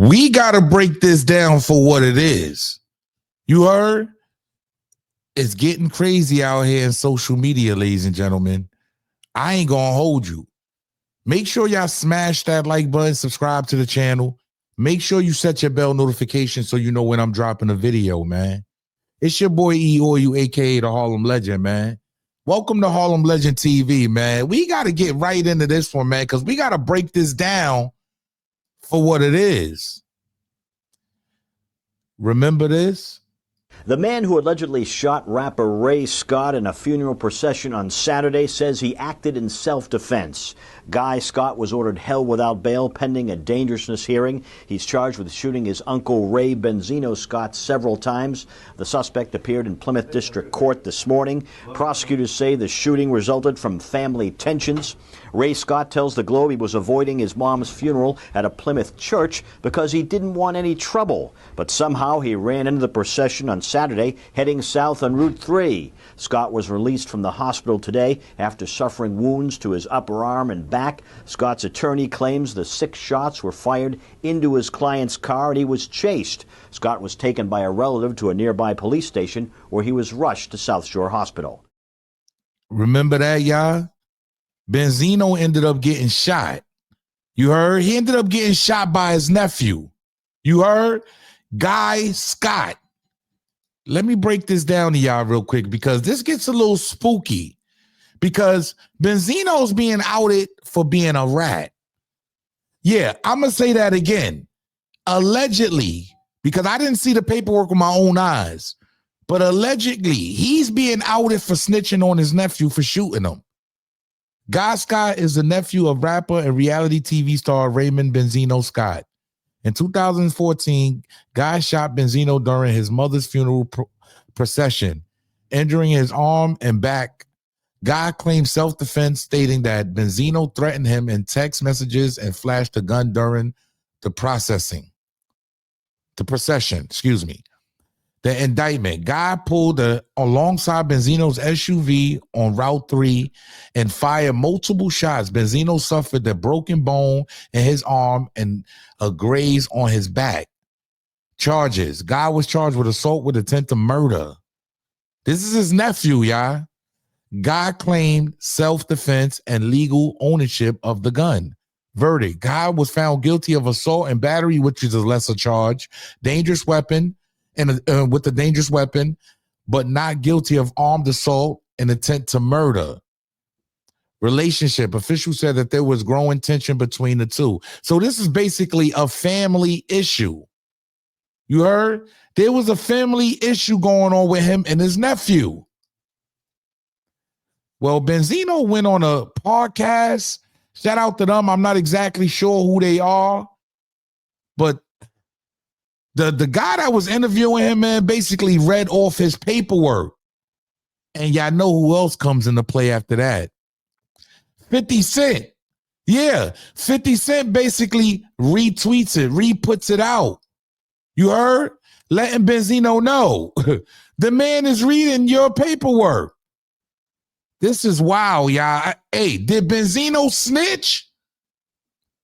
We got to break this down for what it is. You heard? It's getting crazy out here in social media, ladies and gentlemen. I ain't going to hold you. Make sure y'all smash that like button, subscribe to the channel. Make sure you set your bell notification so you know when I'm dropping a video, man. It's your boy E or you, aka the Harlem Legend, man. Welcome to Harlem Legend TV, man. We got to get right into this one, man, because we got to break this down for what it is. Remember this? The man who allegedly shot rapper Ray Scott in a funeral procession on Saturday says he acted in self-defense. Guy Scott was ordered held without bail pending a dangerousness hearing. He's charged with shooting his uncle Ray Benzino Scott several times. The suspect appeared in Plymouth District Court this morning. Prosecutors say the shooting resulted from family tensions. Ray Scott tells the Globe he was avoiding his mom's funeral at a Plymouth church because he didn't want any trouble. But somehow he ran into the procession on Saturday, heading south on Route 3. Scott was released from the hospital today after suffering wounds to his upper arm and back. Scott's attorney claims the 6 shots were fired into his client's car and he was chased. Scott was taken by a relative to a nearby police station where he was rushed to South Shore Hospital. Remember that, y'all? Benzino ended up getting shot. You heard? He ended up getting shot by his nephew. You heard? Guy Scott. Let me break this down to y'all real quick because this gets a little spooky because Benzino's being outed for being a rat. Yeah, I'm going to say that again. Allegedly, because I didn't see the paperwork with my own eyes, but allegedly he's being outed for snitching on his nephew for shooting him. Guy Scott is the nephew of rapper and reality TV star Raymond Benzino Scott. In 2014, Guy shot Benzino during his mother's funeral procession, injuring his arm and back. Guy claimed self-defense, stating that Benzino threatened him in text messages and flashed a gun during the procession. The indictment: Guy pulled alongside Benzino's SUV on Route 3 and fired multiple shots. Benzino suffered a broken bone in his arm and a graze on his back. Charges: Guy was charged with assault with intent to murder. This is his nephew, y'all. Guy claimed self-defense and legal ownership of the gun. Verdict: Guy was found guilty of assault and battery, which is a lesser charge, dangerous weapon, and with a dangerous weapon, but not guilty of armed assault and intent to murder. Relationship: officials said that there was growing tension between the two. So this is basically a family issue. You heard? There was a family issue going on with him and his nephew. Well, Benzino went on a podcast. Shout out to them. I'm not exactly sure who they are, but the guy that was interviewing him, man, basically read off his paperwork. And y'all know who else comes into play after that. 50 Cent. Yeah, 50 Cent basically retweets it, re-puts it out. You heard? Letting Benzino know. The man is reading your paperwork. This is wild, y'all. Hey, did Benzino snitch?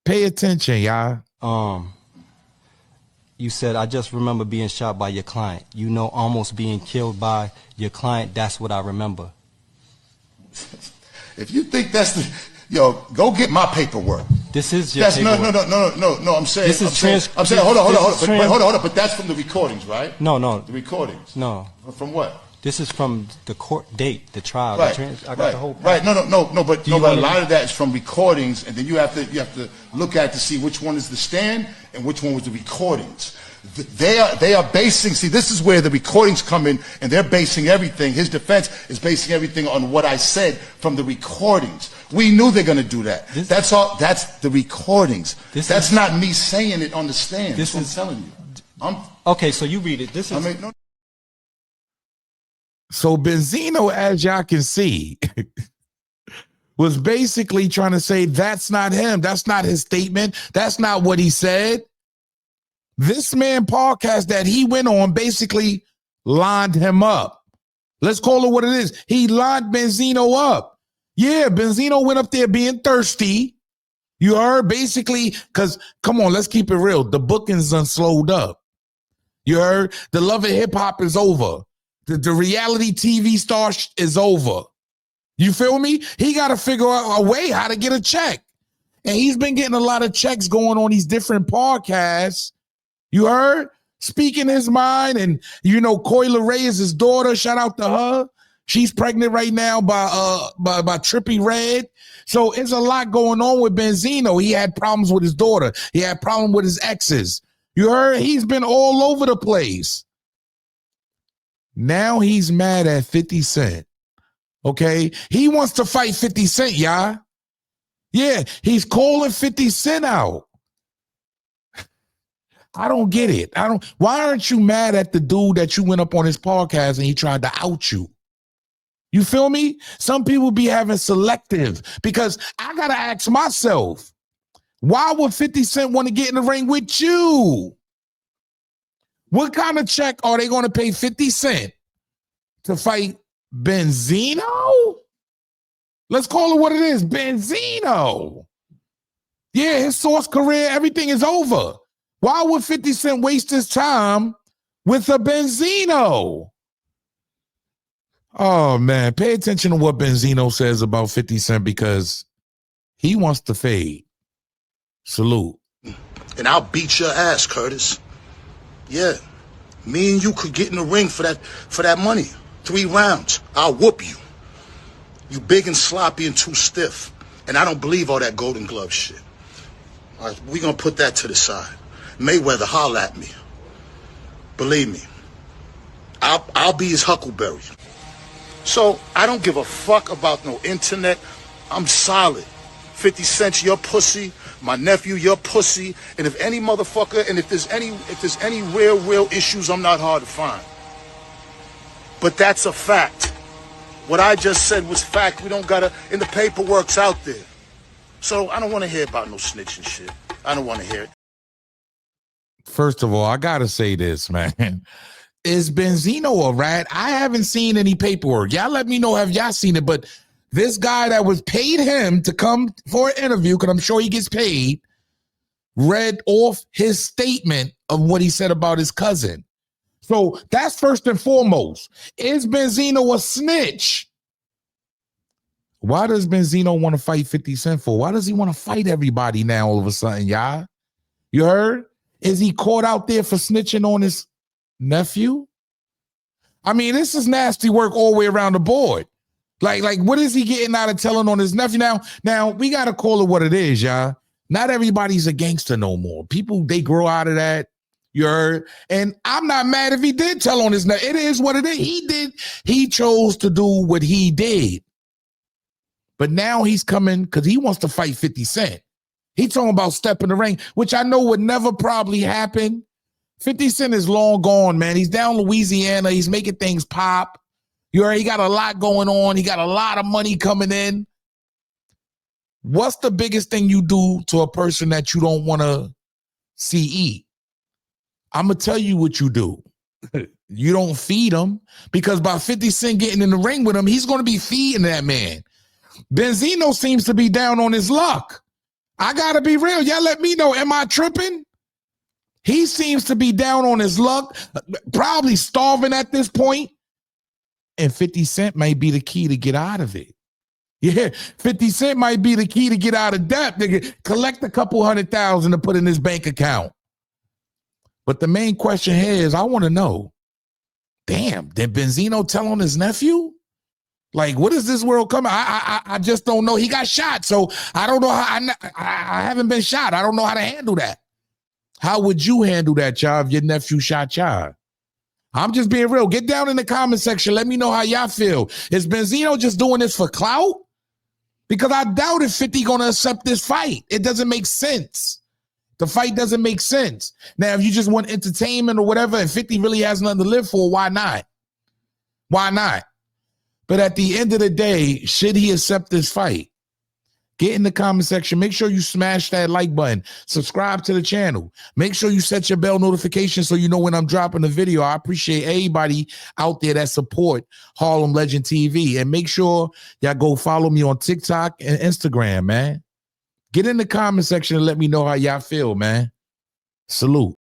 Pay attention, y'all. You said, I just remember being shot by your client. You know, almost being killed by your client. That's what I remember. If you think that's the, yo, go get my paperwork. This is your paperwork. No. I'm saying, hold on. But that's from the recordings, right? No. The recordings. No. From what? This is from the court date, the trial. Right. I got the whole. Right. No. But a lot of that is from recordings, and then you have to look at to see which one is the stand and which one was the recordings. They are basing. See, this is where the recordings come in, and they're basing everything. His defense is basing everything on what I said from the recordings. We knew they're going to do that. That's all. That's the recordings. That's not me saying it on the stand. That's what I'm telling you. Okay, so you read it. This is. So Benzino, as y'all can see, was basically trying to say that's not him. That's not his statement. That's not what he said. This man podcast that he went on basically lined him up. Let's call it what it is. He lined Benzino up. Yeah, Benzino went up there being thirsty. You heard? Basically, because come on, let's keep it real. The bookings done slowed up. You heard? The love of hip hop is over. The reality TV star is over. You feel me? He got to figure out a way how to get a check. And he's been getting a lot of checks going on these different podcasts. You heard? Speaking his mind. And, you know, Coyle Ray is his daughter. Shout out to her. She's pregnant right now by Trippie Redd. So it's a lot going on with Benzino. He had problems with his daughter. He had problems with his exes. You heard? He's been all over the place. Now he's mad at 50 Cent. Okay? He wants to fight 50 Cent, y'all. Yeah, he's calling 50 Cent out. I don't get it. Why aren't you mad at the dude that you went up on his podcast and he tried to out you? You feel me? Some people be having selective, because I got to ask myself, why would 50 Cent want to get in the ring with you? What kind of check are they going to pay 50 Cent to fight Benzino? Let's call it what it is, Benzino. Yeah, his Source career, everything is over. Why would 50 Cent waste his time with a Benzino? Oh, man, pay attention to what Benzino says about 50 Cent, because he wants to fade. Salute. And I'll beat your ass, Curtis. Yeah, me and you could get in the ring for that money. 3 rounds. I'll whoop you. You big and sloppy and too stiff. And I don't believe all that Golden Glove shit. All right, we're going to put that to the side. Mayweather, holler at me. Believe me. I'll be his Huckleberry. So I don't give a fuck about no internet. I'm solid. 50 Cent, your pussy. My nephew, your pussy. And if any motherfucker, and if there's any real issues, I'm not hard to find. But that's a fact. What I just said was fact. We don't gotta, and the paperwork's out there. So I don't want to hear about no snitching shit. I don't want to hear it. First of all, I gotta say this, man. Is Benzino a rat? I haven't seen any paperwork. Y'all let me know, have y'all seen it? But this guy that was paid him to come for an interview, because I'm sure he gets paid, read off his statement of what he said about his cousin. So that's first and foremost. Is Benzino a snitch? Why does Benzino want to fight 50 Cent for? Why does he want to fight everybody now all of a sudden, y'all? You heard? Is he caught out there for snitching on his nephew? I mean, this is nasty work all the way around the board. Like, what is he getting out of telling on his nephew? Now we got to call it what it is, y'all. Not everybody's a gangster no more. People, they grow out of that. You heard? And I'm not mad if he did tell on his nephew. It is what it is. He chose to do what he did. But now he's coming because he wants to fight 50 Cent. He talking about step in the ring, which I know would never probably happen. 50 Cent is long gone, man. He's down Louisiana. He's making things pop. You heard? He got a lot going on. He got a lot of money coming in. What's the biggest thing you do to a person that you don't want to see eat? I'm going to tell you what you do. You don't feed him, because by 50 Cent getting in the ring with him, he's going to be feeding that man. Benzino seems to be down on his luck. I got to be real. Y'all let me know. Am I tripping? He seems to be down on his luck, probably starving at this point. And 50 Cent might be the key to get out of it. Yeah, 50 Cent might be the key to get out of debt. Nigga, collect a couple $100,000 to put in his bank account. But the main question here is, I want to know, damn, did Benzino tell on his nephew? Like, what is this world coming? I just don't know. He got shot, so I don't know how. I haven't been shot. I don't know how to handle that. How would you handle that, y'all, if your nephew shot y'all? I'm just being real. Get down in the comment section. Let me know how y'all feel. Is Benzino just doing this for clout? Because I doubt if 50 going to accept this fight. It doesn't make sense. The fight doesn't make sense. Now, if you just want entertainment or whatever, and 50 really has nothing to live for, why not? Why not? But at the end of the day, should he accept this fight? Get in the comment section. Make sure you smash that like button. Subscribe to the channel. Make sure you set your bell notification so you know when I'm dropping a video. I appreciate everybody out there that support Harlem Legend TV. And make sure y'all go follow me on TikTok and Instagram, man. Get in the comment section and let me know how y'all feel, man. Salute.